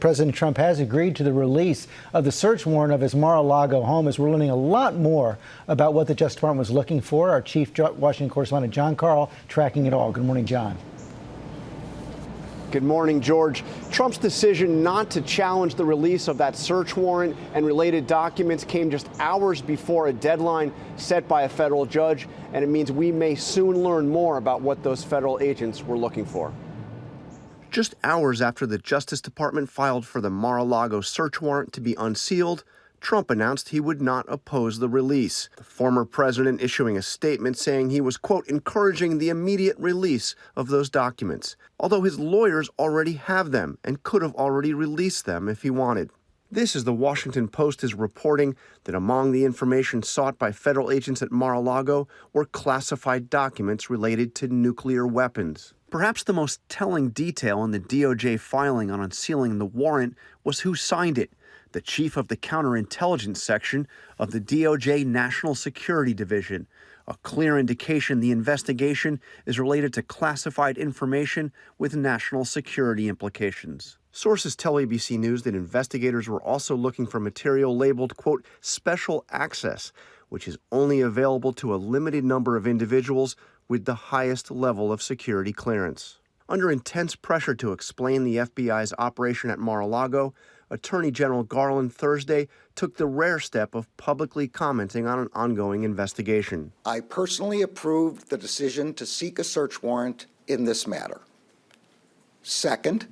President Trump has agreed to the release of the search warrant of his Mar-a-Lago home, as we're learning a lot more about what the Justice Department was looking for. Our chief Washington correspondent, John Carl, tracking it all. Good morning, John. Good morning, George. Trump's decision not to challenge the release of that search warrant and related documents came just hours before a deadline set by a federal judge, and it means we may soon learn more about what those federal agents were looking for. Just hours after the Justice Department filed for the Mar-a-Lago search warrant to be unsealed, Trump announced he would not oppose the release. The former president issuing a statement saying he was, quote, encouraging the immediate release of those documents, although his lawyers already have them and could have already released them if he wanted. This is the Washington Post is reporting that among the information sought by federal agents at Mar-a-Lago were classified documents related to nuclear weapons. Perhaps the most telling detail in the DOJ filing on unsealing the warrant was who signed it, the chief of the counterintelligence section of the DOJ National Security Division, a clear indication the investigation is related to classified information with national security implications. Sources tell ABC News that investigators were also looking for material labeled, quote, special access, which is only available to a limited number of individuals with the highest level of security clearance. Under intense pressure to explain the FBI's operation at Mar-a-Lago, Attorney General Garland Thursday took the rare step of publicly commenting on an ongoing investigation. I personally approved the decision to seek a search warrant in this matter. Second,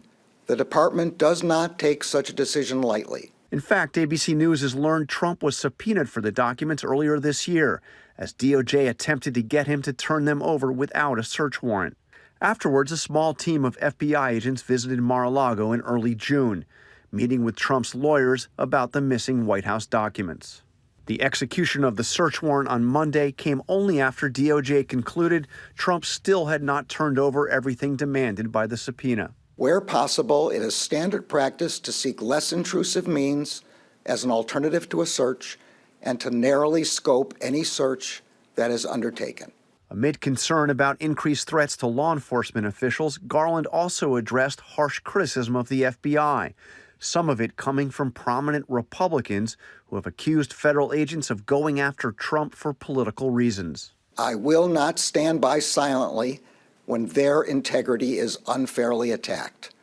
the department does not take such a decision lightly. In fact, ABC News has learned Trump was subpoenaed for the documents earlier this year, as DOJ attempted to get him to turn them over without a search warrant. Afterwards, a small team of FBI agents visited Mar-a-Lago in early June, meeting with Trump's lawyers about the missing White House documents. The execution of the search warrant on Monday came only after DOJ concluded Trump still had not turned over everything demanded by the subpoena. Where possible, it is standard practice to seek less intrusive means as an alternative to a search and to narrowly scope any search that is undertaken. Amid concern about increased threats to law enforcement officials, Garland also addressed harsh criticism of the FBI, some of it coming from prominent Republicans who have accused federal agents of going after Trump for political reasons. I will not stand by silently when their integrity is unfairly attacked.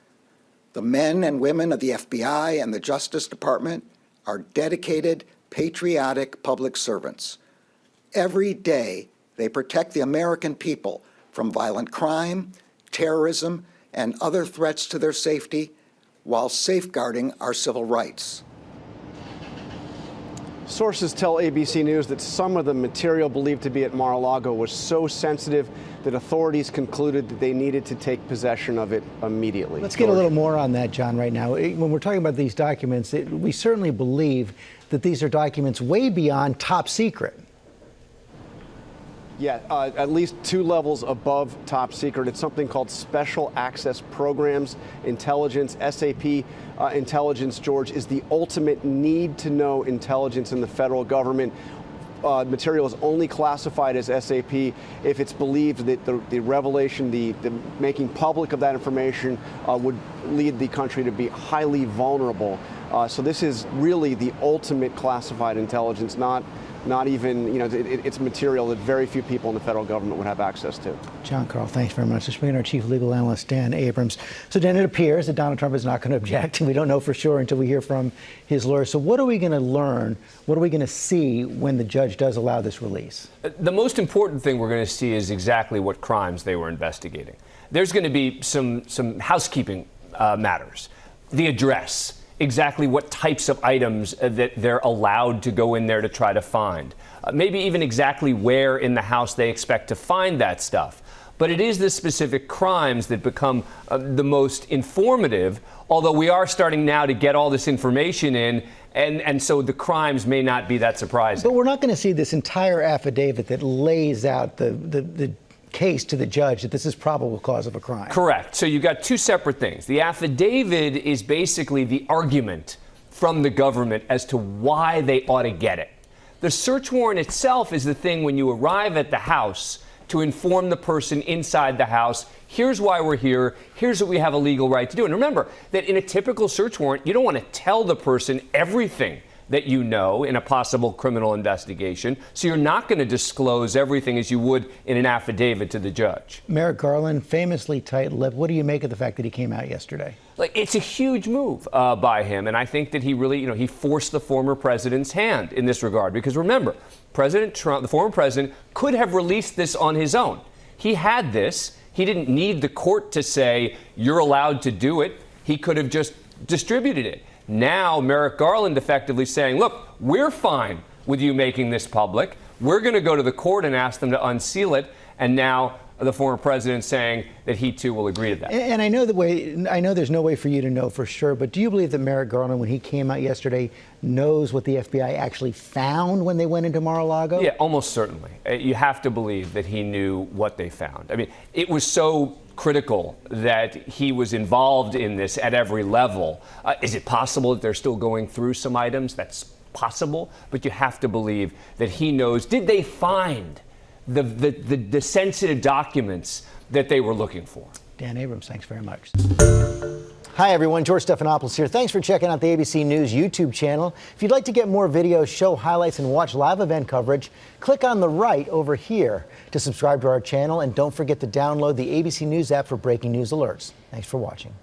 The men and women of the FBI and the Justice Department are dedicated, patriotic public servants. Every day, they protect the American people from violent crime, terrorism, and other threats to their safety while safeguarding our civil rights. Sources tell ABC News that some of the material believed to be at Mar-a-Lago was so sensitive that authorities concluded that they needed to take possession of it immediately. Let's get a little more on that, John, right now. When we're talking about these documents, we certainly believe that these are documents way beyond top secret. Yeah, at least 2 levels above top secret. It's something called Special Access Programs Intelligence. SAP intelligence, George, is the ultimate need-to-know intelligence in the federal government. Material is only classified as SAP if it's believed that the revelation, the making public of that information would lead the country to be highly vulnerable. So this is really the ultimate classified intelligence, not even, it's material that very few people in the federal government would have access to. John Carl, thanks very much. Let's bring in our chief legal analyst, Dan Abrams. So, Dan, it appears that Donald Trump is not going to object, and we don't know for sure until we hear from his lawyer. So what are we going to learn? What are we going to see when the judge does allow this release? The most important thing we're going to see is exactly what crimes they were investigating. There's going to be some housekeeping matters. The address. Exactly what types of items that they're allowed to go in there to try to find. Maybe even exactly where in the house they expect to find that stuff. But it is the specific crimes that become the most informative, although we are starting now to get all this information in, and so the crimes may not be that surprising. But we're not going to see this entire affidavit that lays out the case to the judge that this is probable cause of a crime. Correct. So you've got 2 separate things. The affidavit is basically the argument from the government as to why they ought to get it. The search warrant itself is the thing when you arrive at the house to inform the person inside the house, here's why we're here, here's what we have a legal right to do. And remember that in a typical search warrant, you don't want to tell the person everything that you know in a possible criminal investigation. So you're not going to disclose everything as you would in an affidavit to the judge. Merrick Garland, famously tight-lipped. What do you make of the fact that he came out yesterday? Like, it's a huge move by him, and I think that he really, he forced the former president's hand in this regard. Because remember, President Trump, the former president, could have released this on his own. He had this. He didn't need the court to say, you're allowed to do it. He could have just distributed it. Now, Merrick Garland effectively saying, look, we're fine with you making this public. We're going to go to the court and ask them to unseal it. And now the former president saying that he, too, will agree to that. And I know there's no way for you to know for sure, but do you believe that Merrick Garland, when he came out yesterday, knows what the FBI actually found when they went into Mar-a-Lago? Yeah, almost certainly. You have to believe that he knew what they found. I mean, it was so critical that he was involved in this at every level. Is it possible that they're still going through some items? That's possible, but you have to believe that he knows. Did they find the sensitive documents that they were looking for? Dan Abrams, thanks very much. Hi, everyone. George Stephanopoulos here. Thanks for checking out the ABC News YouTube channel. If you'd like to get more videos, show highlights, and watch live event coverage, click on the right over here to subscribe to our channel. And don't forget to download the ABC News app for breaking news alerts. Thanks for watching.